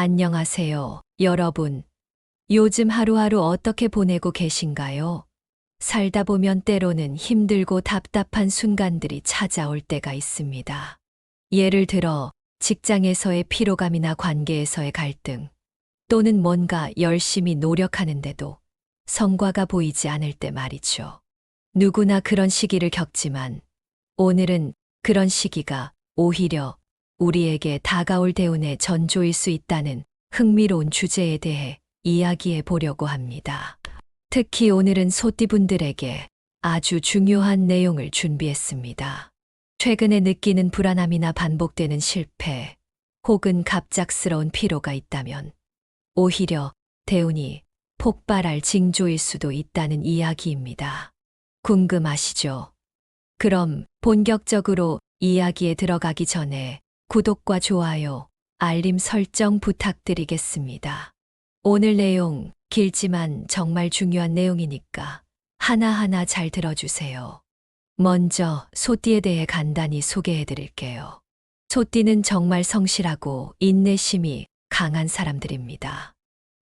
안녕하세요, 여러분. 요즘 하루하루 어떻게 보내고 계신가요? 살다 보면 때로는 힘들고 답답한 순간들이 찾아올 때가 있습니다. 예를 들어, 직장에서의 피로감이나 관계에서의 갈등, 또는 뭔가 열심히 노력하는데도 성과가 보이지 않을 때 말이죠. 누구나 그런 시기를 겪지만, 오늘은 그런 시기가 오히려 우리에게 다가올 대운의 전조일 수 있다는 흥미로운 주제에 대해 이야기해 보려고 합니다. 특히 오늘은 소띠분들에게 아주 중요한 내용을 준비했습니다. 최근에 느끼는 불안함이나 반복되는 실패, 혹은 갑작스러운 피로가 있다면 오히려 대운이 폭발할 징조일 수도 있다는 이야기입니다. 궁금하시죠? 그럼 본격적으로 이야기에 들어가기 전에 구독과 좋아요, 알림 설정 부탁드리겠습니다. 오늘 내용 길지만 정말 중요한 내용이니까 하나하나 잘 들어주세요. 먼저 소띠에 대해 간단히 소개해 드릴게요. 소띠는 정말 성실하고 인내심이 강한 사람들입니다.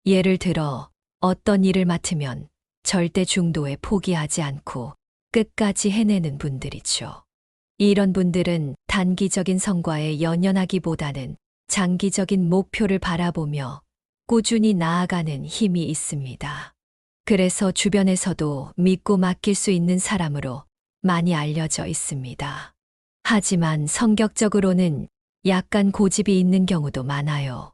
예를 들어 어떤 일을 맡으면 절대 중도에 포기하지 않고 끝까지 해내는 분들이죠. 이런 분들은 단기적인 성과에 연연하기보다는 장기적인 목표를 바라보며 꾸준히 나아가는 힘이 있습니다. 그래서 주변에서도 믿고 맡길 수 있는 사람으로 많이 알려져 있습니다. 하지만 성격적으로는 약간 고집이 있는 경우도 많아요.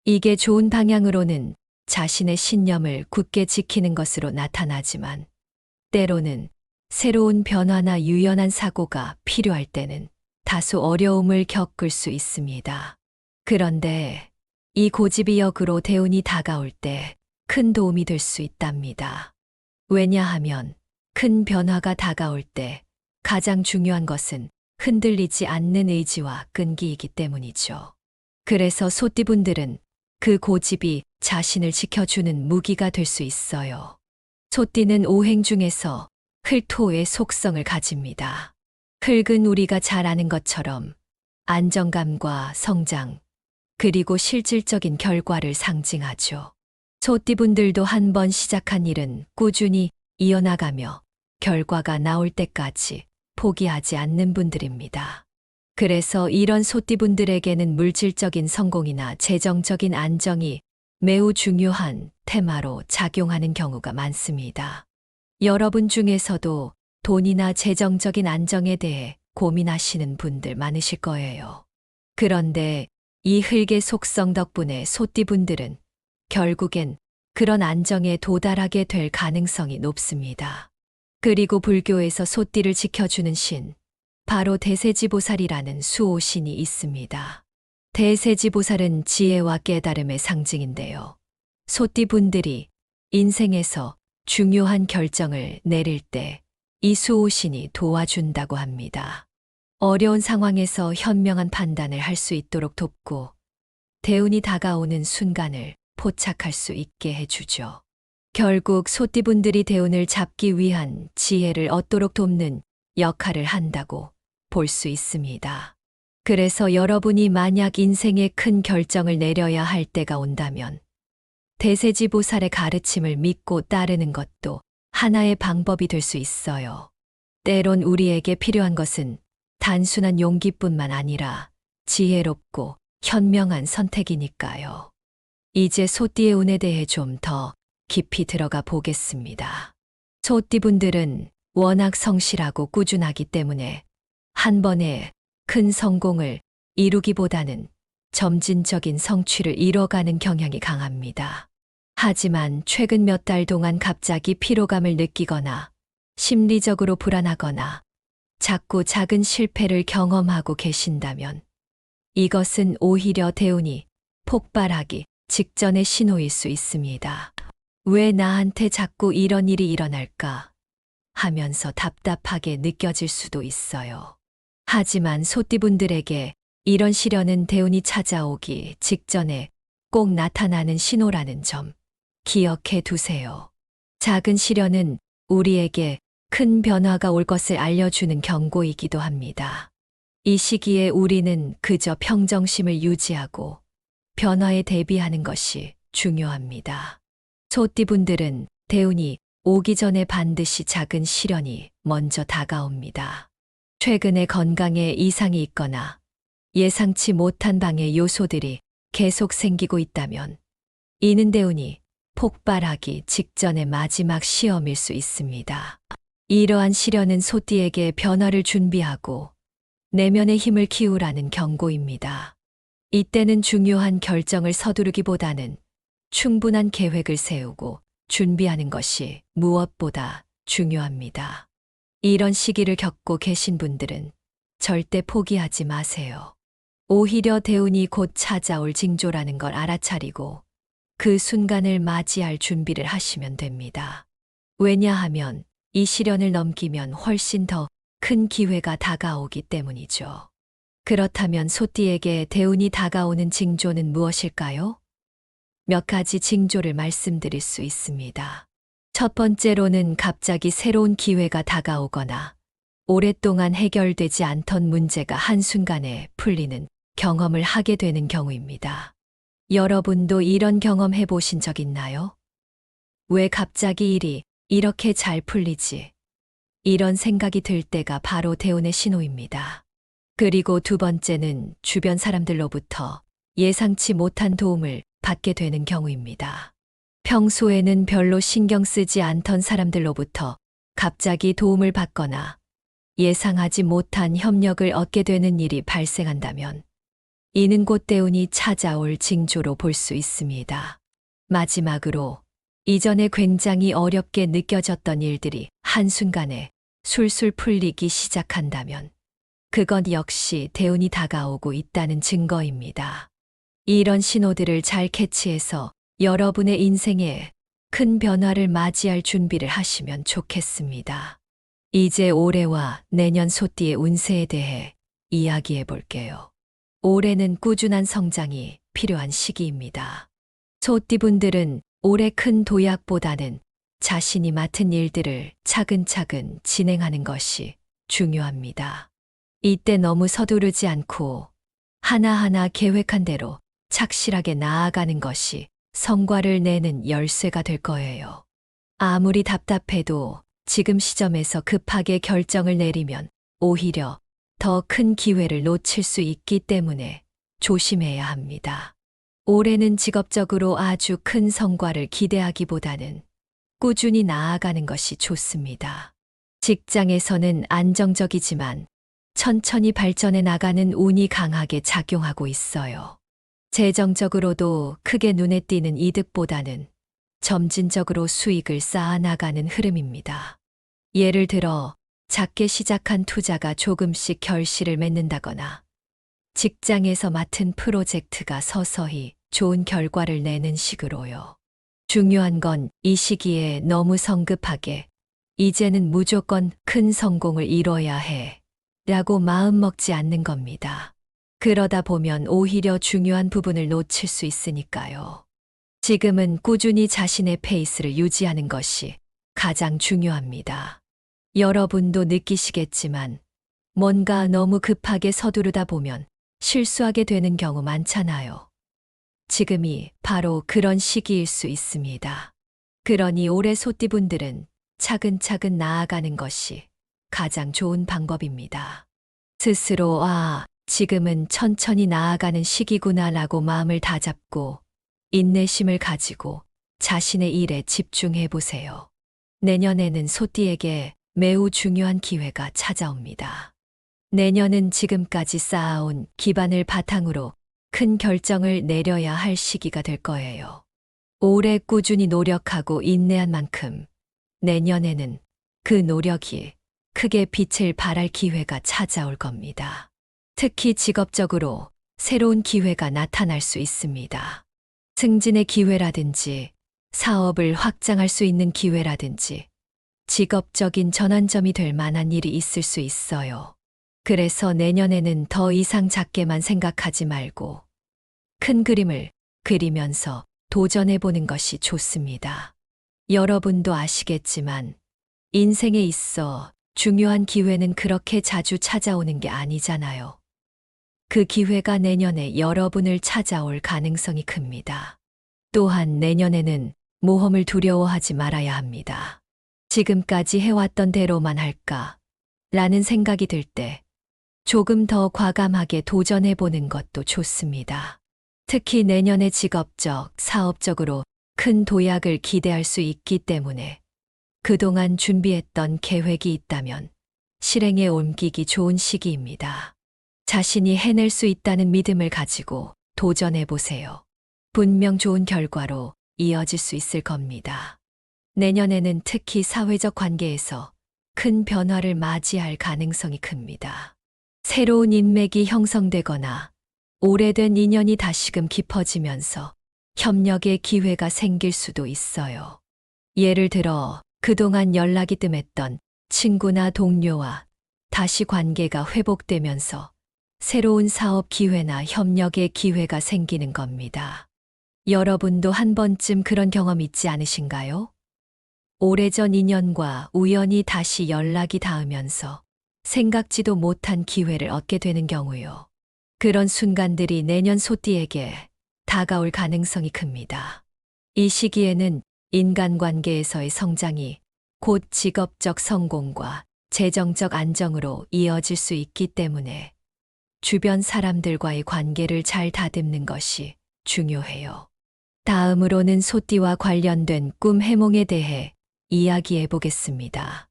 이게 좋은 방향으로는 자신의 신념을 굳게 지키는 것으로 나타나지만, 때로는 새로운 변화나 유연한 사고가 필요할 때는 다소 어려움을 겪을 수 있습니다. 그런데 이 고집이 역으로 대운이 다가올 때 큰 도움이 될 수 있답니다. 왜냐하면 큰 변화가 다가올 때 가장 중요한 것은 흔들리지 않는 의지와 끈기이기 때문이죠. 그래서 소띠분들은 그 고집이 자신을 지켜주는 무기가 될 수 있어요. 소띠는 오행 중에서 흙토의 속성을 가집니다. 흙은 우리가 잘 아는 것처럼 안정감과 성장, 그리고 실질적인 결과를 상징하죠. 소띠분들도 한번 시작한 일은 꾸준히 이어나가며 결과가 나올 때까지 포기하지 않는 분들입니다. 그래서 이런 소띠분들에게는 물질적인 성공이나 재정적인 안정이 매우 중요한 테마로 작용하는 경우가 많습니다. 여러분 중에서도 돈이나 재정적인 안정에 대해 고민하시는 분들 많으실 거예요. 그런데 이 흙의 속성 덕분에 소띠분들은 결국엔 그런 안정에 도달하게 될 가능성이 높습니다. 그리고 불교에서 소띠를 지켜주는 신, 바로 대세지보살이라는 수호신이 있습니다. 대세지보살은 지혜와 깨달음의 상징인데요. 소띠분들이 인생에서 중요한 결정을 내릴 때 이 수호신이 도와준다고 합니다. 어려운 상황에서 현명한 판단을 할 수 있도록 돕고 대운이 다가오는 순간을 포착할 수 있게 해주죠. 결국 소띠분들이 대운을 잡기 위한 지혜를 얻도록 돕는 역할을 한다고 볼 수 있습니다. 그래서 여러분이 만약 인생에 큰 결정을 내려야 할 때가 온다면 대세지보살의 가르침을 믿고 따르는 것도 하나의 방법이 될 수 있어요. 때론 우리에게 필요한 것은 단순한 용기뿐만 아니라 지혜롭고 현명한 선택이니까요. 이제 소띠의 운에 대해 좀 더 깊이 들어가 보겠습니다. 소띠분들은 워낙 성실하고 꾸준하기 때문에 한 번에 큰 성공을 이루기보다는 점진적인 성취를 이뤄가는 경향이 강합니다. 하지만 최근 몇 달 동안 갑자기 피로감을 느끼거나 심리적으로 불안하거나 자꾸 작은 실패를 경험하고 계신다면 이것은 오히려 대운이 폭발하기 직전의 신호일 수 있습니다. 왜 나한테 자꾸 이런 일이 일어날까 하면서 답답하게 느껴질 수도 있어요. 하지만 소띠분들에게 이런 시련은 대운이 찾아오기 직전에 꼭 나타나는 신호라는 점 기억해 두세요. 작은 시련은 우리에게 큰 변화가 올 것을 알려주는 경고이기도 합니다. 이 시기에 우리는 그저 평정심을 유지하고 변화에 대비하는 것이 중요합니다. 소띠분들은 대운이 오기 전에 반드시 작은 시련이 먼저 다가옵니다. 최근에 건강에 이상이 있거나 예상치 못한 방해 요소들이 계속 생기고 있다면 이는 대운이 폭발하기 직전의 마지막 시험일 수 있습니다. 이러한 시련은 소띠에게 변화를 준비하고 내면의 힘을 키우라는 경고입니다. 이때는 중요한 결정을 서두르기보다는 충분한 계획을 세우고 준비하는 것이 무엇보다 중요합니다. 이런 시기를 겪고 계신 분들은 절대 포기하지 마세요. 오히려 대운이 곧 찾아올 징조라는 걸 알아차리고 그 순간을 맞이할 준비를 하시면 됩니다. 왜냐하면 이 시련을 넘기면 훨씬 더 큰 기회가 다가오기 때문이죠. 그렇다면 소띠에게 대운이 다가오는 징조는 무엇일까요? 몇 가지 징조를 말씀드릴 수 있습니다. 첫 번째로는 갑자기 새로운 기회가 다가오거나 오랫동안 해결되지 않던 문제가 한순간에 풀리는 경험을 하게 되는 경우입니다. 여러분도 이런 경험 해보신 적 있나요? 왜 갑자기 일이 이렇게 잘 풀리지? 이런 생각이 들 때가 바로 대운의 신호입니다. 그리고 두 번째는 주변 사람들로부터 예상치 못한 도움을 받게 되는 경우입니다. 평소에는 별로 신경 쓰지 않던 사람들로부터 갑자기 도움을 받거나 예상하지 못한 협력을 얻게 되는 일이 발생한다면 이는 곧 대운이 찾아올 징조로 볼 수 있습니다. 마지막으로 이전에 굉장히 어렵게 느껴졌던 일들이 한순간에 술술 풀리기 시작한다면 그건 역시 대운이 다가오고 있다는 증거입니다. 이런 신호들을 잘 캐치해서 여러분의 인생에 큰 변화를 맞이할 준비를 하시면 좋겠습니다. 이제 올해와 내년 소띠의 운세에 대해 이야기해 볼게요. 올해는 꾸준한 성장이 필요한 시기입니다. 소띠분들은 올해 큰 도약보다는 자신이 맡은 일들을 차근차근 진행하는 것이 중요합니다. 이때 너무 서두르지 않고 하나하나 계획한 대로 착실하게 나아가는 것이 성과를 내는 열쇠가 될 거예요. 아무리 답답해도 지금 시점에서 급하게 결정을 내리면 오히려 더 큰 기회를 놓칠 수 있기 때문에 조심해야 합니다. 올해는 직업적으로 아주 큰 성과를 기대하기보다는 꾸준히 나아가는 것이 좋습니다. 직장에서는 안정적이지만 천천히 발전해 나가는 운이 강하게 작용하고 있어요. 재정적으로도 크게 눈에 띄는 이득보다는 점진적으로 수익을 쌓아나가는 흐름입니다. 예를 들어 작게 시작한 투자가 조금씩 결실을 맺는다거나 직장에서 맡은 프로젝트가 서서히 좋은 결과를 내는 식으로요. 중요한 건 이 시기에 너무 성급하게 이제는 무조건 큰 성공을 이뤄야 해 라고 마음먹지 않는 겁니다. 그러다 보면 오히려 중요한 부분을 놓칠 수 있으니까요. 지금은 꾸준히 자신의 페이스를 유지하는 것이 가장 중요합니다. 여러분도 느끼시겠지만 뭔가 너무 급하게 서두르다 보면 실수하게 되는 경우 많잖아요. 지금이 바로 그런 시기일 수 있습니다. 그러니 올해 소띠분들은 차근차근 나아가는 것이 가장 좋은 방법입니다. 스스로 지금은 천천히 나아가는 시기구나 라고 마음을 다잡고 인내심을 가지고 자신의 일에 집중해 보세요. 내년에는 소띠에게 매우 중요한 기회가 찾아옵니다. 내년은 지금까지 쌓아온 기반을 바탕으로 큰 결정을 내려야 할 시기가 될 거예요. 올해 꾸준히 노력하고 인내한 만큼 내년에는 그 노력이 크게 빛을 발할 기회가 찾아올 겁니다. 특히 직업적으로 새로운 기회가 나타날 수 있습니다. 승진의 기회라든지 사업을 확장할 수 있는 기회라든지 직업적인 전환점이 될 만한 일이 있을 수 있어요. 그래서 내년에는 더 이상 작게만 생각하지 말고 큰 그림을 그리면서 도전해보는 것이 좋습니다. 여러분도 아시겠지만 인생에 있어 중요한 기회는 그렇게 자주 찾아오는 게 아니잖아요. 그 기회가 내년에 여러분을 찾아올 가능성이 큽니다. 또한 내년에는 모험을 두려워하지 말아야 합니다. 지금까지 해왔던 대로만 할까? 라는 생각이 들 때 조금 더 과감하게 도전해보는 것도 좋습니다. 특히 내년에 직업적, 사업적으로 큰 도약을 기대할 수 있기 때문에 그동안 준비했던 계획이 있다면 실행에 옮기기 좋은 시기입니다. 자신이 해낼 수 있다는 믿음을 가지고 도전해보세요. 분명 좋은 결과로 이어질 수 있을 겁니다. 내년에는 특히 사회적 관계에서 큰 변화를 맞이할 가능성이 큽니다. 새로운 인맥이 형성되거나 오래된 인연이 다시금 깊어지면서 협력의 기회가 생길 수도 있어요. 예를 들어 그동안 연락이 뜸했던 친구나 동료와 다시 관계가 회복되면서 새로운 사업 기회나 협력의 기회가 생기는 겁니다. 여러분도 한 번쯤 그런 경험 있지 않으신가요? 오래전 인연과 우연히 다시 연락이 닿으면서 생각지도 못한 기회를 얻게 되는 경우요. 그런 순간들이 내년 소띠에게 다가올 가능성이 큽니다. 이 시기에는 인간관계에서의 성장이 곧 직업적 성공과 재정적 안정으로 이어질 수 있기 때문에 주변 사람들과의 관계를 잘 다듬는 것이 중요해요. 다음으로는 소띠와 관련된 꿈 해몽에 대해 이야기해 보겠습니다.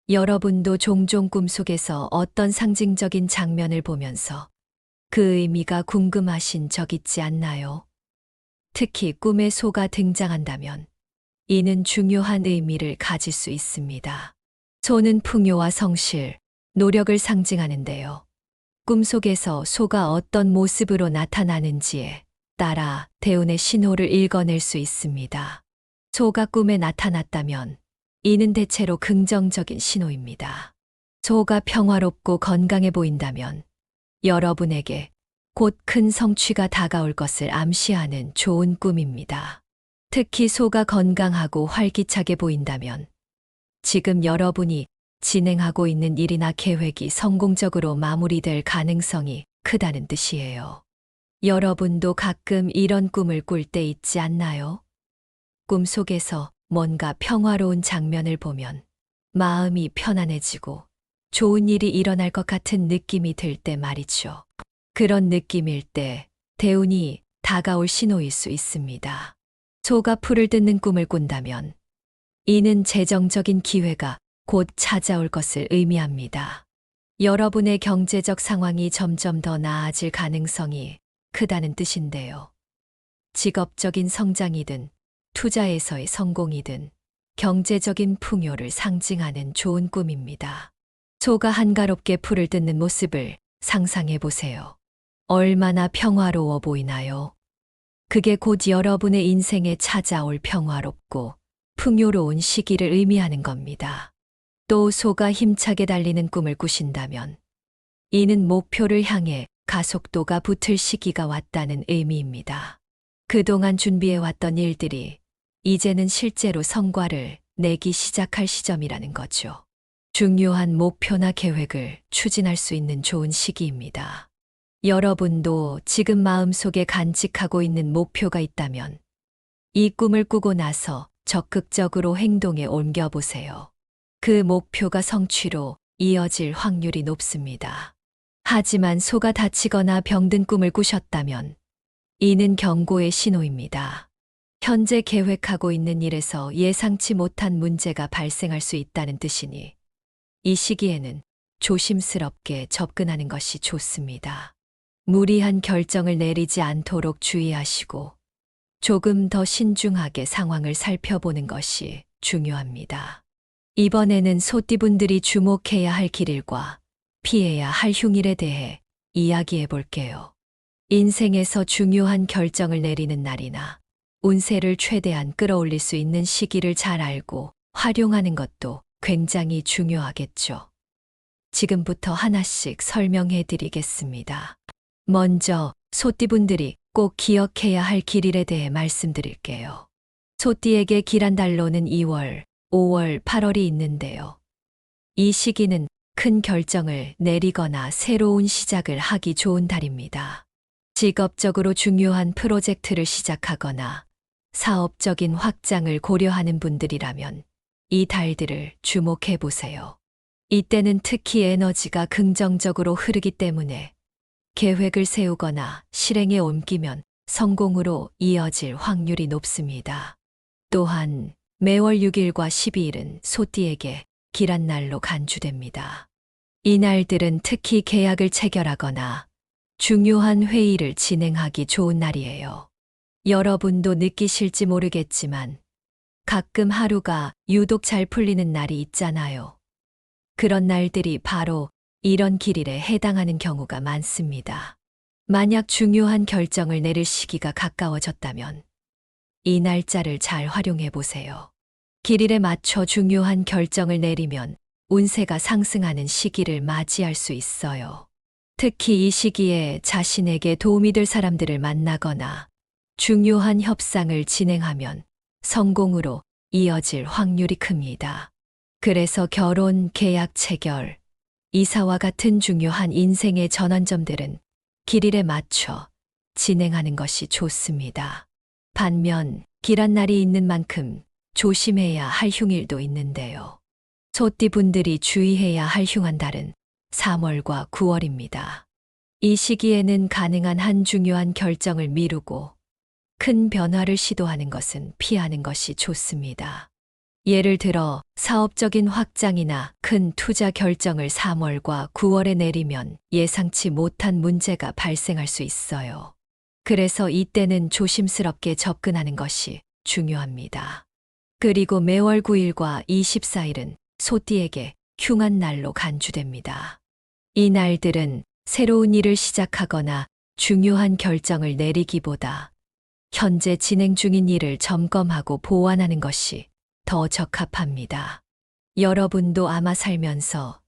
여러분도 종종 꿈속에서 어떤 상징적인 장면을 보면서 그 의미가 궁금하신 적 있지 않나요? 특히 꿈에 소가 등장한다면 이는 중요한 의미를 가질 수 있습니다. 소는 풍요와 성실, 노력을 상징하는데요. 꿈속에서 소가 어떤 모습으로 나타나는지에 따라 대운의 신호를 읽어낼 수 있습니다. 소가 꿈에 나타났다면 이는 대체로 긍정적인 신호입니다. 소가 평화롭고 건강해 보인다면 여러분에게 곧 큰 성취가 다가올 것을 암시하는 좋은 꿈입니다. 특히 소가 건강하고 활기차게 보인다면 지금 여러분이 진행하고 있는 일이나 계획이 성공적으로 마무리될 가능성이 크다는 뜻이에요. 여러분도 가끔 이런 꿈을 꿀 때 있지 않나요? 꿈속에서 뭔가 평화로운 장면을 보면 마음이 편안해지고 좋은 일이 일어날 것 같은 느낌이 들 때 말이죠. 그런 느낌일 때 대운이 다가올 신호일 수 있습니다. 소가 풀을 뜯는 꿈을 꾼다면 이는 재정적인 기회가 곧 찾아올 것을 의미합니다. 여러분의 경제적 상황이 점점 더 나아질 가능성이 크다는 뜻인데요. 직업적인 성장이든 투자에서의 성공이든 경제적인 풍요를 상징하는 좋은 꿈입니다. 소가 한가롭게 풀을 뜯는 모습을 상상해 보세요. 얼마나 평화로워 보이나요? 그게 곧 여러분의 인생에 찾아올 평화롭고 풍요로운 시기를 의미하는 겁니다. 또 소가 힘차게 달리는 꿈을 꾸신다면 이는 목표를 향해 가속도가 붙을 시기가 왔다는 의미입니다. 그동안 준비해왔던 일들이 이제는 실제로 성과를 내기 시작할 시점이라는 거죠. 중요한 목표나 계획을 추진할 수 있는 좋은 시기입니다. 여러분도 지금 마음속에 간직하고 있는 목표가 있다면 이 꿈을 꾸고 나서 적극적으로 행동에 옮겨보세요. 그 목표가 성취로 이어질 확률이 높습니다. 하지만 소가 다치거나 병든 꿈을 꾸셨다면 이는 경고의 신호입니다. 현재 계획하고 있는 일에서 예상치 못한 문제가 발생할 수 있다는 뜻이니 이 시기에는 조심스럽게 접근하는 것이 좋습니다. 무리한 결정을 내리지 않도록 주의하시고 조금 더 신중하게 상황을 살펴보는 것이 중요합니다. 이번에는 소띠분들이 주목해야 할 길일과 피해야 할 흉일에 대해 이야기해 볼게요. 인생에서 중요한 결정을 내리는 날이나 운세를 최대한 끌어올릴 수 있는 시기를 잘 알고 활용하는 것도 굉장히 중요하겠죠. 지금부터 하나씩 설명해 드리겠습니다. 먼저 소띠분들이 꼭 기억해야 할 길일에 대해 말씀드릴게요. 소띠에게 길한 달로는 2월, 5월, 8월이 있는데요. 이 시기는 큰 결정을 내리거나 새로운 시작을 하기 좋은 달입니다. 직업적으로 중요한 프로젝트를 시작하거나 사업적인 확장을 고려하는 분들이라면 이 달들을 주목해 보세요. 이때는 특히 에너지가 긍정적으로 흐르기 때문에 계획을 세우거나 실행에 옮기면 성공으로 이어질 확률이 높습니다. 또한 매월 6일과 12일은 소띠에게 길한 날로 간주됩니다. 이 날들은 특히 계약을 체결하거나 중요한 회의를 진행하기 좋은 날이에요. 여러분도 느끼실지 모르겠지만 가끔 하루가 유독 잘 풀리는 날이 있잖아요. 그런 날들이 바로 이런 길일에 해당하는 경우가 많습니다. 만약 중요한 결정을 내릴 시기가 가까워졌다면 이 날짜를 잘 활용해 보세요. 길일에 맞춰 중요한 결정을 내리면 운세가 상승하는 시기를 맞이할 수 있어요. 특히 이 시기에 자신에게 도움이 될 사람들을 만나거나 중요한 협상을 진행하면 성공으로 이어질 확률이 큽니다. 그래서 결혼, 계약 체결, 이사와 같은 중요한 인생의 전환점들은 길일에 맞춰 진행하는 것이 좋습니다. 반면 길한 날이 있는 만큼 조심해야 할 흉일도 있는데요. 소띠 분들이 주의해야 할 흉한 달은 3월과 9월입니다. 이 시기에는 가능한 한 중요한 결정을 미루고 큰 변화를 시도하는 것은 피하는 것이 좋습니다. 예를 들어 사업적인 확장이나 큰 투자 결정을 3월과 9월에 내리면 예상치 못한 문제가 발생할 수 있어요. 그래서 이때는 조심스럽게 접근하는 것이 중요합니다. 그리고 매월 9일과 24일은 소띠에게 흉한 날로 간주됩니다. 이 날들은 새로운 일을 시작하거나 중요한 결정을 내리기보다 현재 진행 중인 일을 점검하고 보완하는 것이 더 적합합니다. 여러분도 아마 살면서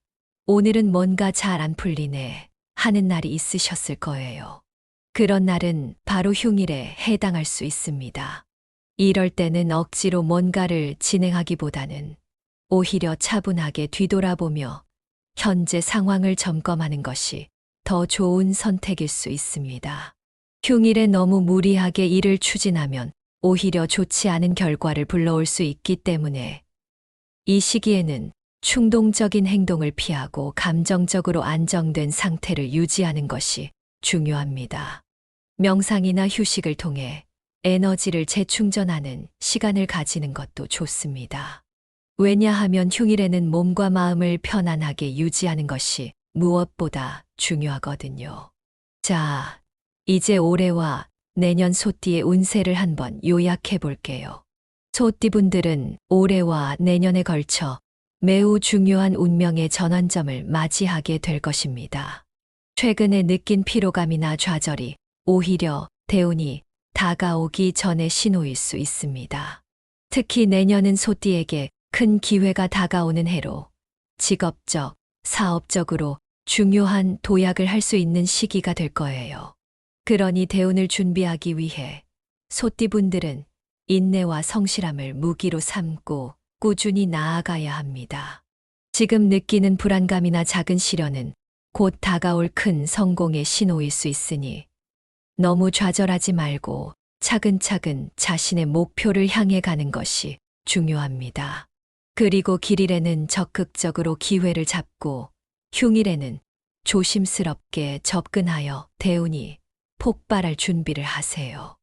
오늘은 뭔가 잘 안 풀리네 하는 날이 있으셨을 거예요. 그런 날은 바로 흉일에 해당할 수 있습니다. 이럴 때는 억지로 뭔가를 진행하기보다는 오히려 차분하게 뒤돌아보며 현재 상황을 점검하는 것이 더 좋은 선택일 수 있습니다. 흉일에 너무 무리하게 일을 추진하면 오히려 좋지 않은 결과를 불러올 수 있기 때문에 이 시기에는 충동적인 행동을 피하고 감정적으로 안정된 상태를 유지하는 것이 중요합니다. 명상이나 휴식을 통해 에너지를 재충전하는 시간을 가지는 것도 좋습니다. 왜냐하면 흉일에는 몸과 마음을 편안하게 유지하는 것이 무엇보다 중요하거든요. 자, 이제 올해와 내년 소띠의 운세를 한번 요약해 볼게요. 소띠분들은 올해와 내년에 걸쳐 매우 중요한 운명의 전환점을 맞이하게 될 것입니다. 최근에 느낀 피로감이나 좌절이 오히려 대운이 다가오기 전의 신호일 수 있습니다. 특히 내년은 소띠에게 큰 기회가 다가오는 해로 직업적, 사업적으로 중요한 도약을 할 수 있는 시기가 될 거예요. 그러니 대운을 준비하기 위해 소띠분들은 인내와 성실함을 무기로 삼고 꾸준히 나아가야 합니다. 지금 느끼는 불안감이나 작은 시련은 곧 다가올 큰 성공의 신호일 수 있으니 너무 좌절하지 말고 차근차근 자신의 목표를 향해 가는 것이 중요합니다. 그리고 길일에는 적극적으로 기회를 잡고 흉일에는 조심스럽게 접근하여 대운이 폭발할 준비를 하세요.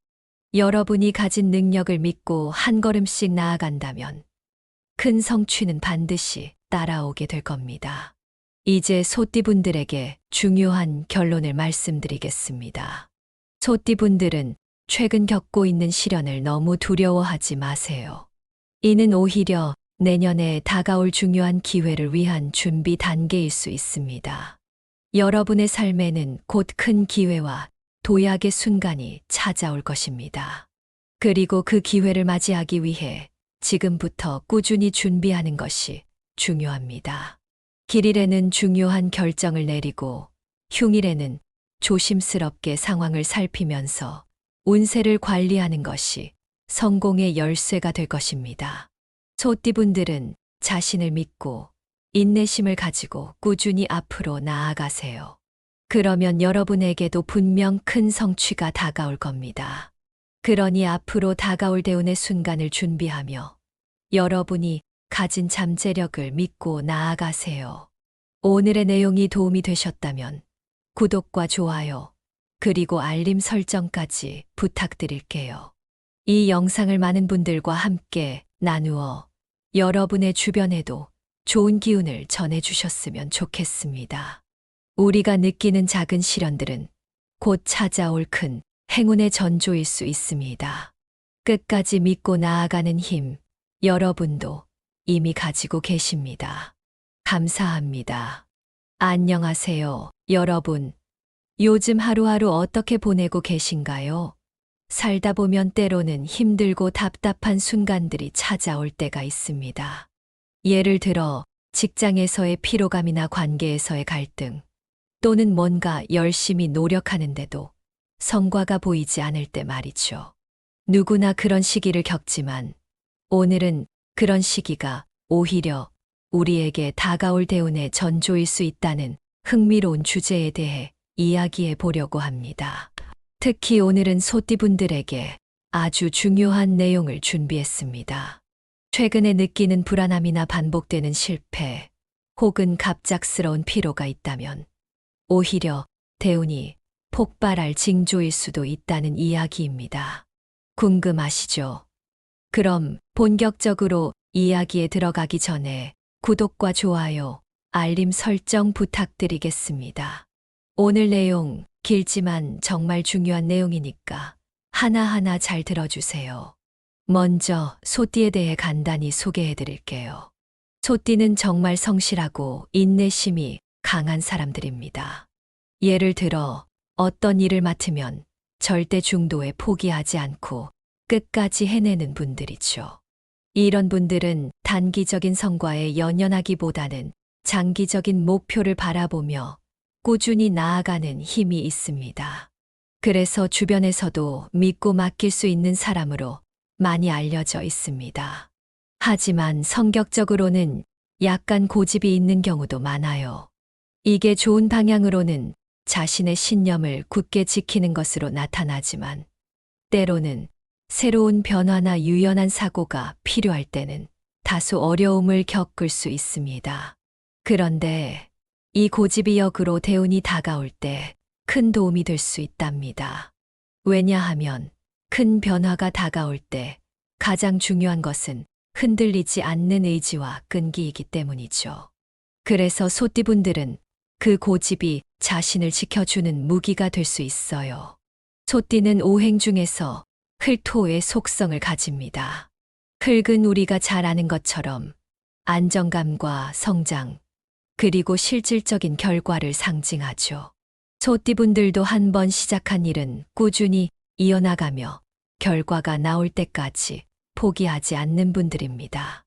여러분이 가진 능력을 믿고 한 걸음씩 나아간다면 큰 성취는 반드시 따라오게 될 겁니다. 이제 소띠분들에게 중요한 결론을 말씀드리겠습니다. 소띠분들은 최근 겪고 있는 시련을 너무 두려워하지 마세요. 이는 오히려 내년에 다가올 중요한 기회를 위한 준비 단계일 수 있습니다. 여러분의 삶에는 곧 큰 기회와 도약의 순간이 찾아올 것입니다. 그리고 그 기회를 맞이하기 위해 지금부터 꾸준히 준비하는 것이 중요합니다. 길일에는 중요한 결정을 내리고 흉일에는 조심스럽게 상황을 살피면서 운세를 관리하는 것이 성공의 열쇠가 될 것입니다. 소띠분들은 자신을 믿고 인내심을 가지고 꾸준히 앞으로 나아가세요. 그러면 여러분에게도 분명 큰 성취가 다가올 겁니다. 그러니 앞으로 다가올 대운의 순간을 준비하며 여러분이 가진 잠재력을 믿고 나아가세요. 오늘의 내용이 도움이 되셨다면 구독과 좋아요, 그리고 알림 설정까지 부탁드릴게요. 이 영상을 많은 분들과 함께 나누어 여러분의 주변에도 좋은 기운을 전해주셨으면 좋겠습니다. 우리가 느끼는 작은 시련들은 곧 찾아올 큰 행운의 전조일 수 있습니다. 끝까지 믿고 나아가는 힘, 여러분도 이미 가지고 계십니다. 감사합니다. 안녕하세요, 여러분. 요즘 하루하루 어떻게 보내고 계신가요? 살다 보면 때로는 힘들고 답답한 순간들이 찾아올 때가 있습니다. 예를 들어 직장에서의 피로감이나 관계에서의 갈등, 또는 뭔가 열심히 노력하는데도 성과가 보이지 않을 때 말이죠. 누구나 그런 시기를 겪지만 오늘은 그런 시기가 오히려 우리에게 다가올 대운의 전조일 수 있다는 흥미로운 주제에 대해 이야기해 보려고 합니다. 특히 오늘은 소띠분들에게 아주 중요한 내용을 준비했습니다. 최근에 느끼는 불안함이나 반복되는 실패, 혹은 갑작스러운 피로가 있다면 오히려 대운이 폭발할 징조일 수도 있다는 이야기입니다. 궁금하시죠? 그럼 본격적으로 이야기에 들어가기 전에 구독과 좋아요, 알림 설정 부탁드리겠습니다. 오늘 내용 길지만 정말 중요한 내용이니까 하나하나 잘 들어주세요. 먼저 소띠에 대해 간단히 소개해 드릴게요. 소띠는 정말 성실하고 인내심이 강한 사람들입니다. 예를 들어 어떤 일을 맡으면 절대 중도에 포기하지 않고 끝까지 해내는 분들이죠. 이런 분들은 단기적인 성과에 연연하기보다는 장기적인 목표를 바라보며 꾸준히 나아가는 힘이 있습니다. 그래서 주변에서도 믿고 맡길 수 있는 사람으로 많이 알려져 있습니다. 하지만 성격적으로는 약간 고집이 있는 경우도 많아요. 이게 좋은 방향으로는 자신의 신념을 굳게 지키는 것으로 나타나지만 때로는 새로운 변화나 유연한 사고가 필요할 때는 다소 어려움을 겪을 수 있습니다. 그런데 이 고집이 역으로 대운이 다가올 때 큰 도움이 될 수 있답니다. 왜냐하면 큰 변화가 다가올 때 가장 중요한 것은 흔들리지 않는 의지와 끈기이기 때문이죠. 그래서 소띠분들은 그 고집이 자신을 지켜주는 무기가 될 수 있어요. 소띠는 오행 중에서 흙토의 속성을 가집니다. 흙은 우리가 잘 아는 것처럼 안정감과 성장, 그리고 실질적인 결과를 상징하죠. 소띠분들도 한번 시작한 일은 꾸준히 이어나가며 결과가 나올 때까지 포기하지 않는 분들입니다.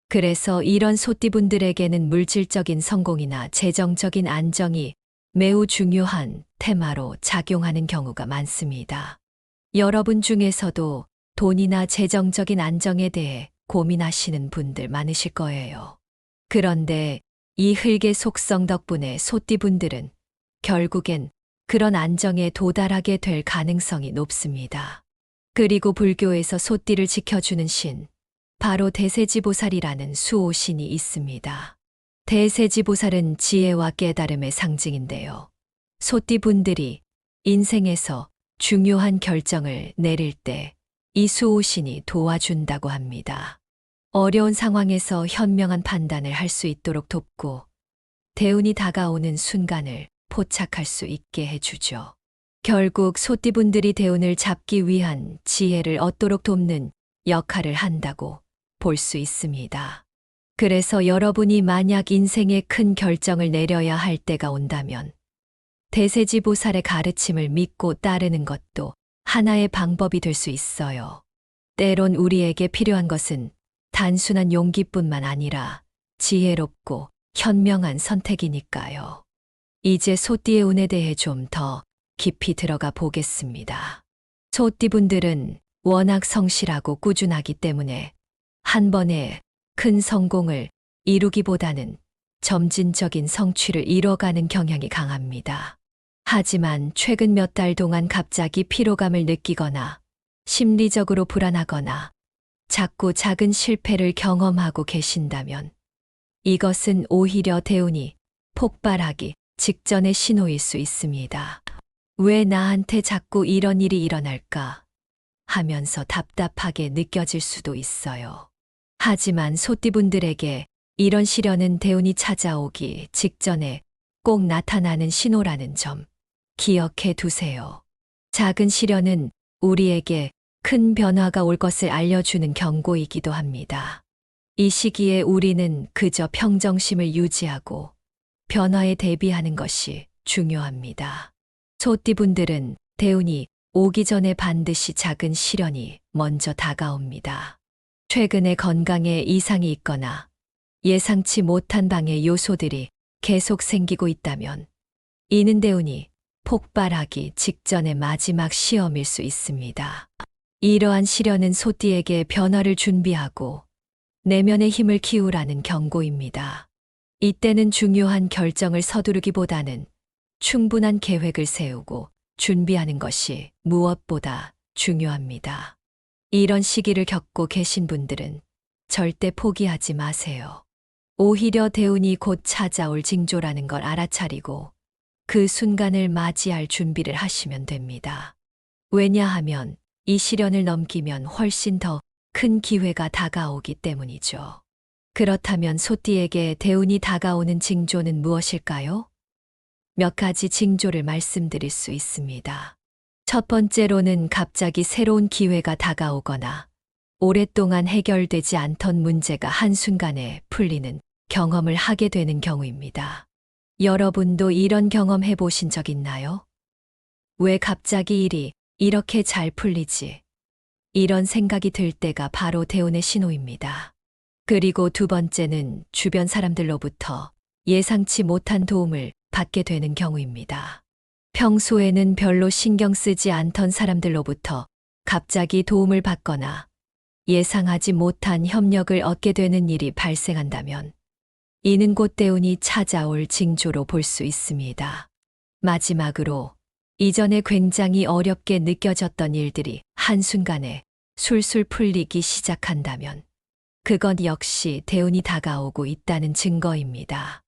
그래서 이런 소띠분들에게는 물질적인 성공이나 재정적인 안정이 매우 중요한 테마로 작용하는 경우가 많습니다. 여러분 중에서도 돈이나 재정적인 안정에 대해 고민하시는 분들 많으실 거예요. 그런데 이 흙의 속성 덕분에 소띠분들은 결국엔 그런 안정에 도달하게 될 가능성이 높습니다. 그리고 불교에서 소띠를 지켜주는 신, 바로 대세지보살이라는 수호신이 있습니다. 대세지보살은 지혜와 깨달음의 상징인데요. 소띠분들이 인생에서 중요한 결정을 내릴 때 이 수호신이 도와준다고 합니다. 어려운 상황에서 현명한 판단을 할 수 있도록 돕고 대운이 다가오는 순간을 포착할 수 있게 해주죠. 결국 소띠분들이 대운을 잡기 위한 지혜를 얻도록 돕는 역할을 한다고 볼 수 있습니다. 그래서 여러분이 만약 인생에 큰 결정을 내려야 할 때가 온다면 대세지보살의 가르침을 믿고 따르는 것도 하나의 방법이 될 수 있어요. 때론 우리에게 필요한 것은 단순한 용기뿐만 아니라 지혜롭고 현명한 선택이니까요. 이제 소띠의 운에 대해 좀 더 깊이 들어가 보겠습니다. 소띠분들은 워낙 성실하고 꾸준하기 때문에 한 번에 큰 성공을 이루기보다는 점진적인 성취를 이뤄가는 경향이 강합니다. 하지만 최근 몇 달 동안 갑자기 피로감을 느끼거나 심리적으로 불안하거나 자꾸 작은 실패를 경험하고 계신다면 이것은 오히려 대운이 폭발하기 직전의 신호일 수 있습니다. 왜 나한테 자꾸 이런 일이 일어날까 하면서 답답하게 느껴질 수도 있어요. 하지만 소띠분들에게 이런 시련은 대운이 찾아오기 직전에 꼭 나타나는 신호라는 점 기억해 두세요. 작은 시련은 우리에게 큰 변화가 올 것을 알려주는 경고이기도 합니다. 이 시기에 우리는 그저 평정심을 유지하고 변화에 대비하는 것이 중요합니다. 소띠분들은 대운이 오기 전에 반드시 작은 시련이 먼저 다가옵니다. 최근에 건강에 이상이 있거나 예상치 못한 방해 요소들이 계속 생기고 있다면 이는 대운이 폭발하기 직전의 마지막 시험일 수 있습니다. 이러한 시련은 소띠에게 변화를 준비하고 내면의 힘을 키우라는 경고입니다. 이때는 중요한 결정을 서두르기보다는 충분한 계획을 세우고 준비하는 것이 무엇보다 중요합니다. 이런 시기를 겪고 계신 분들은 절대 포기하지 마세요. 오히려 대운이 곧 찾아올 징조라는 걸 알아차리고 그 순간을 맞이할 준비를 하시면 됩니다. 왜냐하면 이 시련을 넘기면 훨씬 더 큰 기회가 다가오기 때문이죠. 그렇다면 소띠에게 대운이 다가오는 징조는 무엇일까요? 몇 가지 징조를 말씀드릴 수 있습니다. 첫 번째로는 갑자기 새로운 기회가 다가오거나 오랫동안 해결되지 않던 문제가 한순간에 풀리는 경험을 하게 되는 경우입니다. 여러분도 이런 경험 해보신 적 있나요? 왜 갑자기 일이 이렇게 잘 풀리지? 이런 생각이 들 때가 바로 대운의 신호입니다. 그리고 두 번째는 주변 사람들로부터 예상치 못한 도움을 받게 되는 경우입니다. 평소에는 별로 신경 쓰지 않던 사람들로부터 갑자기 도움을 받거나 예상하지 못한 협력을 얻게 되는 일이 발생한다면 이는 곧 대운이 찾아올 징조로 볼 수 있습니다. 마지막으로 이전에 굉장히 어렵게 느껴졌던 일들이 한순간에 술술 풀리기 시작한다면 그것 역시 대운이 다가오고 있다는 증거입니다.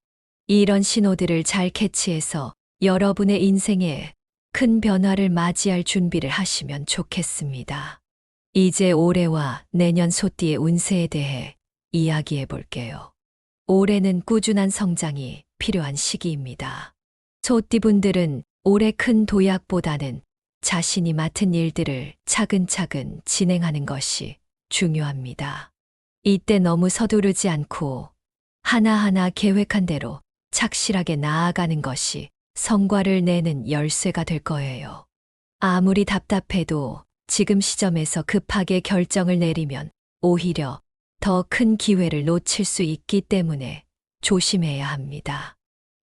이런 신호들을 잘 캐치해서 여러분의 인생에 큰 변화를 맞이할 준비를 하시면 좋겠습니다. 이제 올해와 내년 소띠의 운세에 대해 이야기해 볼게요. 올해는 꾸준한 성장이 필요한 시기입니다. 소띠분들은 올해 큰 도약보다는 자신이 맡은 일들을 차근차근 진행하는 것이 중요합니다. 이때 너무 서두르지 않고 하나하나 계획한 대로 착실하게 나아가는 것이 성과를 내는 열쇠가 될 거예요. 아무리 답답해도 지금 시점에서 급하게 결정을 내리면 오히려 더 큰 기회를 놓칠 수 있기 때문에 조심해야 합니다.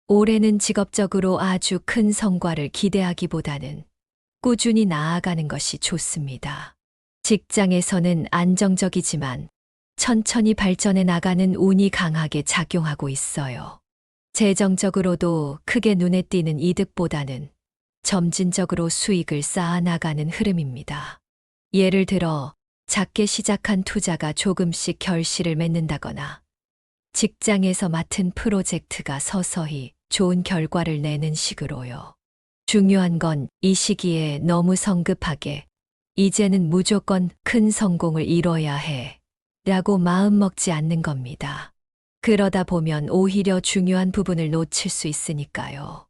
올해는 직업적으로 아주 큰 성과를 기대하기보다는 꾸준히 나아가는 것이 좋습니다. 직장에서는 안정적이지만 천천히 발전해 나가는 운이 강하게 작용하고 있어요. 재정적으로도 크게 눈에 띄는 이득보다는 점진적으로 수익을 쌓아나가는 흐름입니다. 예를 들어 작게 시작한 투자가 조금씩 결실을 맺는다거나 직장에서 맡은 프로젝트가 서서히 좋은 결과를 내는 식으로요. 중요한 건 이 시기에 너무 성급하게 이제는 무조건 큰 성공을 이뤄야 해 라고 마음먹지 않는 겁니다. 그러다 보면 오히려 중요한 부분을 놓칠 수 있으니까요.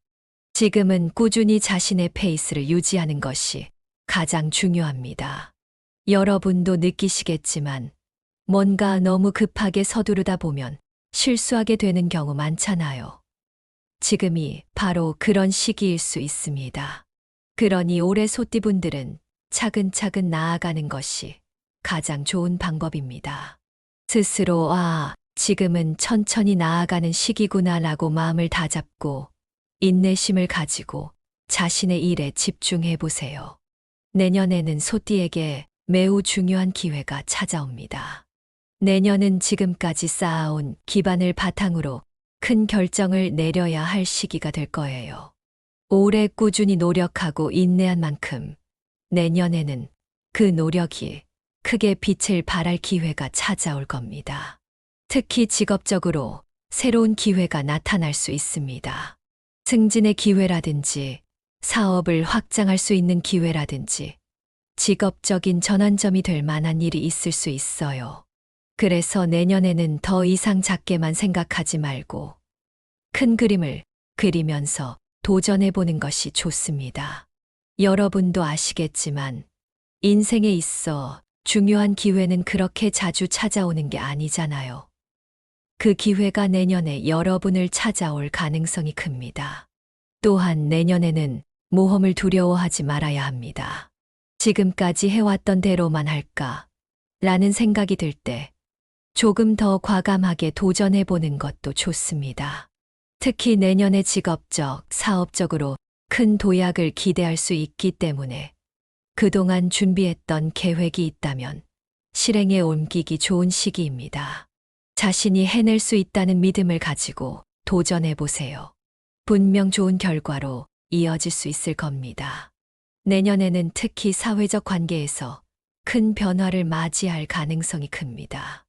지금은 꾸준히 자신의 페이스를 유지하는 것이 가장 중요합니다. 여러분도 느끼시겠지만 뭔가 너무 급하게 서두르다 보면 실수하게 되는 경우 많잖아요. 지금이 바로 그런 시기일 수 있습니다. 그러니 올해 소띠분들은 차근차근 나아가는 것이 가장 좋은 방법입니다. 스스로 지금은 천천히 나아가는 시기구나라고 마음을 다잡고 인내심을 가지고 자신의 일에 집중해 보세요. 내년에는 소띠에게 매우 중요한 기회가 찾아옵니다. 내년은 지금까지 쌓아온 기반을 바탕으로 큰 결정을 내려야 할 시기가 될 거예요. 오래 꾸준히 노력하고 인내한 만큼 내년에는 그 노력이 크게 빛을 발할 기회가 찾아올 겁니다. 특히 직업적으로 새로운 기회가 나타날 수 있습니다. 승진의 기회라든지 사업을 확장할 수 있는 기회라든지 직업적인 전환점이 될 만한 일이 있을 수 있어요. 그래서 내년에는 더 이상 작게만 생각하지 말고 큰 그림을 그리면서 도전해 보는 것이 좋습니다. 여러분도 아시겠지만 인생에 있어 중요한 기회는 그렇게 자주 찾아오는 게 아니잖아요. 그 기회가 내년에 여러분을 찾아올 가능성이 큽니다. 또한 내년에는 모험을 두려워하지 말아야 합니다. 지금까지 해왔던 대로만 할까? 라는 생각이 들 때 조금 더 과감하게 도전해 보는 것도 좋습니다. 특히 내년에 직업적, 사업적으로 큰 도약을 기대할 수 있기 때문에 그동안 준비했던 계획이 있다면 실행에 옮기기 좋은 시기입니다. 자신이 해낼 수 있다는 믿음을 가지고 도전해 보세요. 분명 좋은 결과로 이어질 수 있을 겁니다. 내년에는 특히 사회적 관계에서 큰 변화를 맞이할 가능성이 큽니다.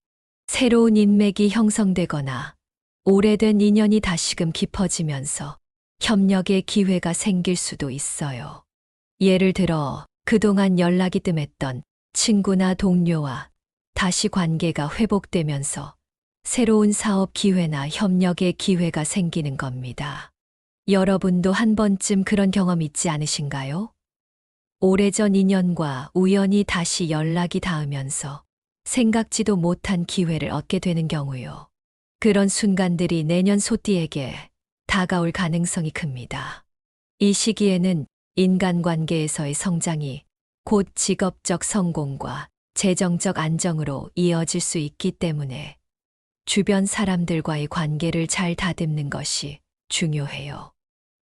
새로운 인맥이 형성되거나 오래된 인연이 다시금 깊어지면서 협력의 기회가 생길 수도 있어요. 예를 들어 그동안 연락이 뜸했던 친구나 동료와 다시 관계가 회복되면서 새로운 사업 기회나 협력의 기회가 생기는 겁니다. 여러분도 한 번쯤 그런 경험 있지 않으신가요? 오래전 인연과 우연히 다시 연락이 닿으면서 생각지도 못한 기회를 얻게 되는 경우요. 그런 순간들이 내년 소띠에게 다가올 가능성이 큽니다. 이 시기에는 인간관계에서의 성장이 곧 직업적 성공과 재정적 안정으로 이어질 수 있기 때문에 주변 사람들과의 관계를 잘 다듬는 것이 중요해요.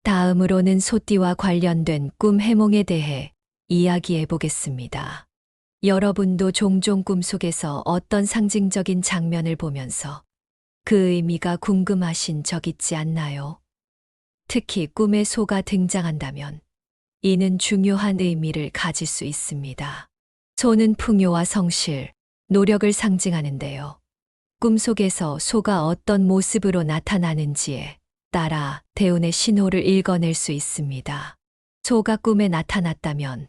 다음으로는 소띠와 관련된 꿈 해몽에 대해 이야기해 보겠습니다. 여러분도 종종 꿈속에서 어떤 상징적인 장면을 보면서 그 의미가 궁금하신 적 있지 않나요? 특히 꿈에 소가 등장한다면 이는 중요한 의미를 가질 수 있습니다. 소는 풍요와 성실, 노력을 상징하는데요. 꿈속에서 소가 어떤 모습으로 나타나는지에 따라 대운의 신호를 읽어낼 수 있습니다. 소가 꿈에 나타났다면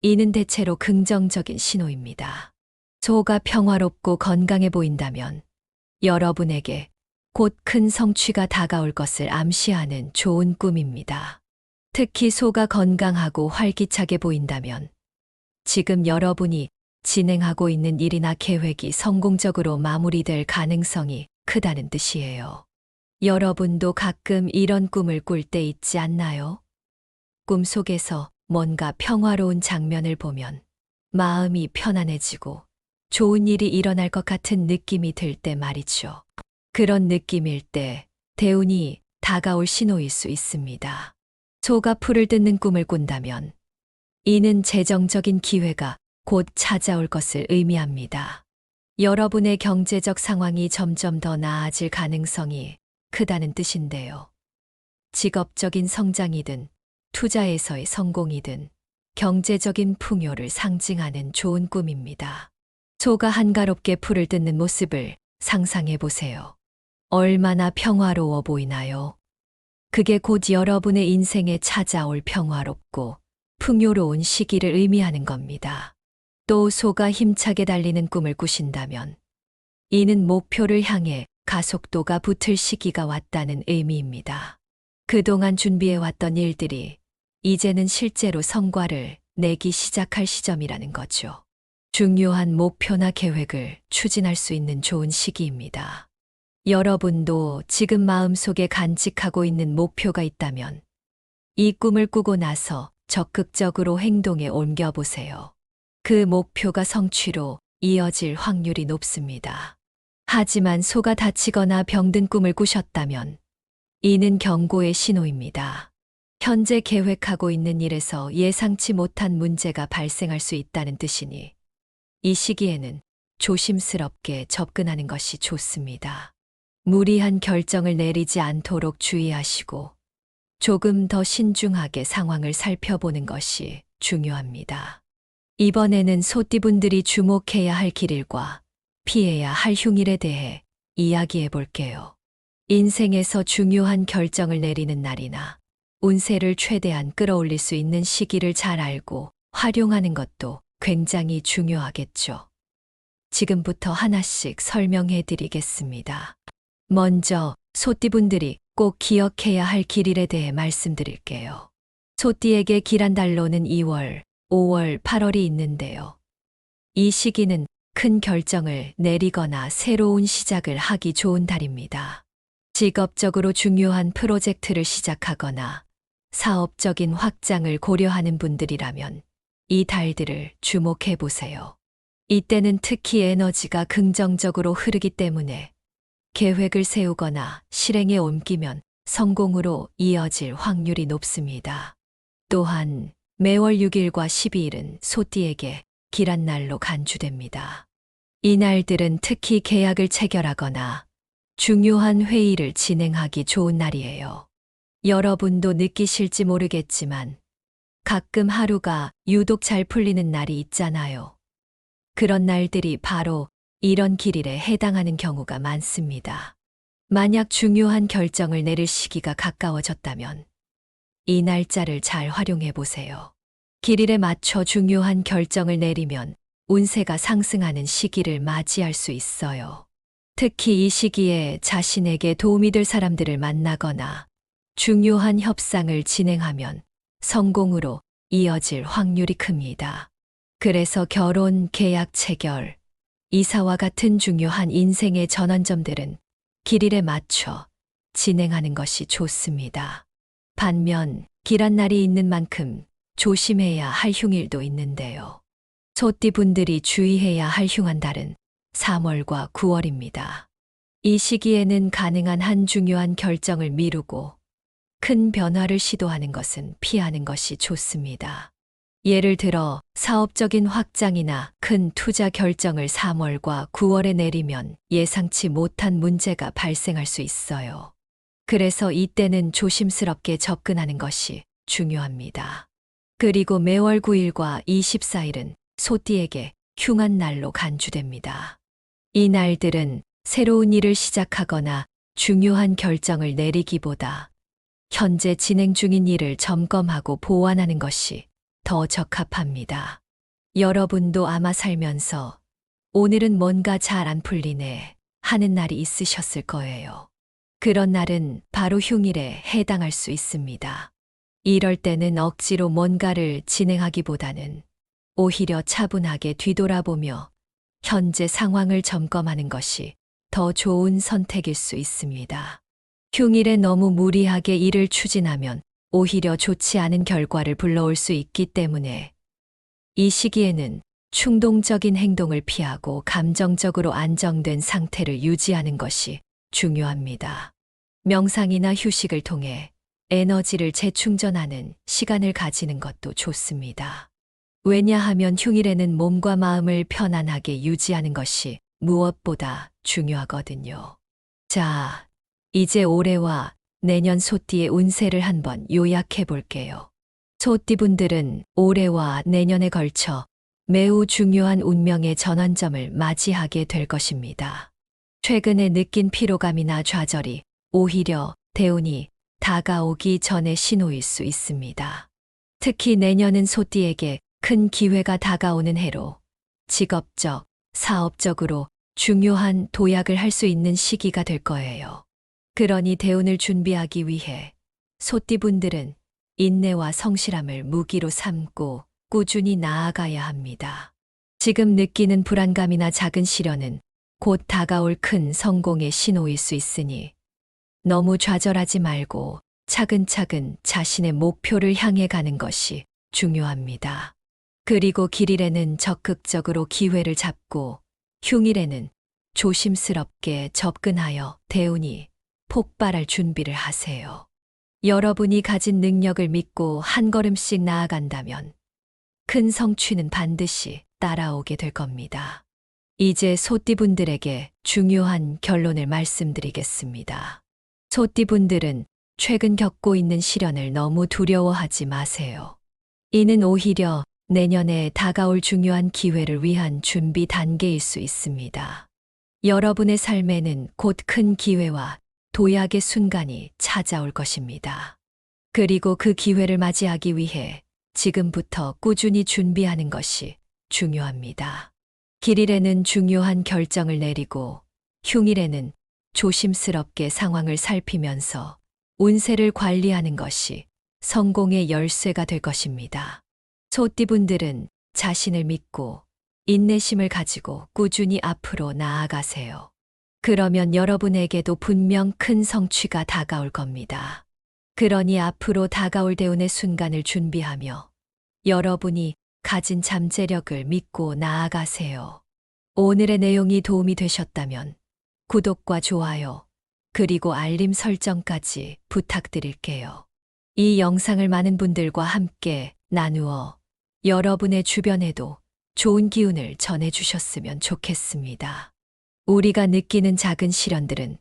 이는 대체로 긍정적인 신호입니다. 소가 평화롭고 건강해 보인다면 여러분에게 곧 큰 성취가 다가올 것을 암시하는 좋은 꿈입니다. 특히 소가 건강하고 활기차게 보인다면 지금 여러분이 진행하고 있는 일이나 계획이 성공적으로 마무리될 가능성이 크다는 뜻이에요. 여러분도 가끔 이런 꿈을 꿀 때 있지 않나요? 꿈속에서 뭔가 평화로운 장면을 보면 마음이 편안해지고 좋은 일이 일어날 것 같은 느낌이 들 때 말이죠. 그런 느낌일 때 대운이 다가올 신호일 수 있습니다. 소가 풀을 뜯는 꿈을 꾼다면 이는 재정적인 기회가 곧 찾아올 것을 의미합니다. 여러분의 경제적 상황이 점점 더 나아질 가능성이 크다는 뜻인데요. 직업적인 성장이든 투자에서의 성공이든 경제적인 풍요를 상징하는 좋은 꿈입니다. 소가 한가롭게 풀을 뜯는 모습을 상상해 보세요. 얼마나 평화로워 보이나요? 그게 곧 여러분의 인생에 찾아올 평화롭고 풍요로운 시기를 의미하는 겁니다. 또 소가 힘차게 달리는 꿈을 꾸신다면 이는 목표를 향해 가속도가 붙을 시기가 왔다는 의미입니다. 그동안 준비해왔던 일들이 이제는 실제로 성과를 내기 시작할 시점이라는 거죠. 중요한 목표나 계획을 추진할 수 있는 좋은 시기입니다. 여러분도 지금 마음속에 간직하고 있는 목표가 있다면 이 꿈을 꾸고 나서 적극적으로 행동에 옮겨보세요. 그 목표가 성취로 이어질 확률이 높습니다. 하지만 소가 다치거나 병든 꿈을 꾸셨다면 이는 경고의 신호입니다. 현재 계획하고 있는 일에서 예상치 못한 문제가 발생할 수 있다는 뜻이니 이 시기에는 조심스럽게 접근하는 것이 좋습니다. 무리한 결정을 내리지 않도록 주의하시고 조금 더 신중하게 상황을 살펴보는 것이 중요합니다. 이번에는 소띠분들이 주목해야 할 길일과 피해야 할 흉일에 대해 이야기해 볼게요. 인생에서 중요한 결정을 내리는 날이나 운세를 최대한 끌어올릴 수 있는 시기를 잘 알고 활용하는 것도 굉장히 중요하겠죠. 지금부터 하나씩 설명해 드리겠습니다. 먼저 소띠분들이 꼭 기억해야 할 길일에 대해 말씀드릴게요. 소띠에게 길한 달로는 2월, 5월, 8월이 있는데요. 이 시기는 큰 결정을 내리거나 새로운 시작을 하기 좋은 달입니다. 직업적으로 중요한 프로젝트를 시작하거나 사업적인 확장을 고려하는 분들이라면 이 달들을 주목해 보세요. 이때는 특히 에너지가 긍정적으로 흐르기 때문에 계획을 세우거나 실행에 옮기면 성공으로 이어질 확률이 높습니다. 또한 매월 6일과 12일은 소띠에게 길한 날로 간주됩니다. 이 날들은 특히 계약을 체결하거나 중요한 회의를 진행하기 좋은 날이에요. 여러분도 느끼실지 모르겠지만 가끔 하루가 유독 잘 풀리는 날이 있잖아요. 그런 날들이 바로 이런 길일에 해당하는 경우가 많습니다. 만약 중요한 결정을 내릴 시기가 가까워졌다면 이 날짜를 잘 활용해 보세요. 길일에 맞춰 중요한 결정을 내리면 운세가 상승하는 시기를 맞이할 수 있어요. 특히 이 시기에 자신에게 도움이 될 사람들을 만나거나 중요한 협상을 진행하면 성공으로 이어질 확률이 큽니다. 그래서 결혼, 계약 체결, 이사와 같은 중요한 인생의 전환점들은 길일에 맞춰 진행하는 것이 좋습니다. 반면 길한 날이 있는 만큼 조심해야 할 흉일도 있는데요. 소띠분들이 주의해야 할 흉한 달은 3월과 9월입니다. 이 시기에는 가능한 한 중요한 결정을 미루고 큰 변화를 시도하는 것은 피하는 것이 좋습니다. 예를 들어 사업적인 확장이나 큰 투자 결정을 3월과 9월에 내리면 예상치 못한 문제가 발생할 수 있어요. 그래서 이때는 조심스럽게 접근하는 것이 중요합니다. 그리고 매월 9일과 24일은 소띠에게 흉한 날로 간주됩니다. 이 날들은 새로운 일을 시작하거나 중요한 결정을 내리기보다 현재 진행 중인 일을 점검하고 보완하는 것이 더 적합합니다. 여러분도 아마 살면서 오늘은 뭔가 잘 안 풀리네 하는 날이 있으셨을 거예요. 그런 날은 바로 흉일에 해당할 수 있습니다. 이럴 때는 억지로 뭔가를 진행하기보다는 오히려 차분하게 뒤돌아보며 현재 상황을 점검하는 것이 더 좋은 선택일 수 있습니다. 흉일에 너무 무리하게 일을 추진하면 오히려 좋지 않은 결과를 불러올 수 있기 때문에 이 시기에는 충동적인 행동을 피하고 감정적으로 안정된 상태를 유지하는 것이 중요합니다. 명상이나 휴식을 통해 에너지를 재충전하는 시간을 가지는 것도 좋습니다. 왜냐하면 흉일에는 몸과 마음을 편안하게 유지하는 것이 무엇보다 중요하거든요. 자, 이제 올해와 내년 소띠의 운세를 한번 요약해 볼게요. 소띠분들은 올해와 내년에 걸쳐 매우 중요한 운명의 전환점을 맞이하게 될 것입니다. 최근에 느낀 피로감이나 좌절이 오히려 대운이 다가오기 전의 신호일 수 있습니다. 특히 내년은 소띠에게 큰 기회가 다가오는 해로 직업적, 사업적으로 중요한 도약을 할 수 있는 시기가 될 거예요. 그러니 대운을 준비하기 위해 소띠분들은 인내와 성실함을 무기로 삼고 꾸준히 나아가야 합니다. 지금 느끼는 불안감이나 작은 시련은 곧 다가올 큰 성공의 신호일 수 있으니 너무 좌절하지 말고 차근차근 자신의 목표를 향해 가는 것이 중요합니다. 그리고 길일에는 적극적으로 기회를 잡고 흉일에는 조심스럽게 접근하여 대운이 폭발할 준비를 하세요. 여러분이 가진 능력을 믿고 한 걸음씩 나아간다면 큰 성취는 반드시 따라오게 될 겁니다. 이제 소띠분들에게 중요한 결론을 말씀드리겠습니다. 소띠분들은 최근 겪고 있는 시련을 너무 두려워하지 마세요. 이는 오히려 내년에 다가올 중요한 기회를 위한 준비 단계일 수 있습니다. 여러분의 삶에는 곧 큰 기회와 도약의 순간이 찾아올 것입니다. 그리고 그 기회를 맞이하기 위해 지금부터 꾸준히 준비하는 것이 중요합니다. 길일에는 중요한 결정을 내리고 흉일에는 조심스럽게 상황을 살피면서 운세를 관리하는 것이 성공의 열쇠가 될 것입니다. 소띠분들은 자신을 믿고 인내심을 가지고 꾸준히 앞으로 나아가세요. 그러면 여러분에게도 분명 큰 성취가 다가올 겁니다. 그러니 앞으로 다가올 대운의 순간을 준비하며 여러분이 가진 잠재력을 믿고 나아가세요. 오늘의 내용이 도움이 되셨다면 구독과 좋아요, 그리고 알림 설정까지 부탁드릴게요. 이 영상을 많은 분들과 함께 나누어 여러분의 주변에도 좋은 기운을 전해주셨으면 좋겠습니다. 우리가 느끼는 작은 시련들은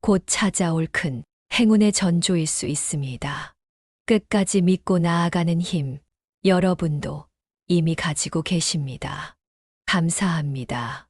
곧 찾아올 큰 행운의 전조일 수 있습니다. 끝까지 믿고 나아가는 힘, 여러분도 이미 가지고 계십니다. 감사합니다.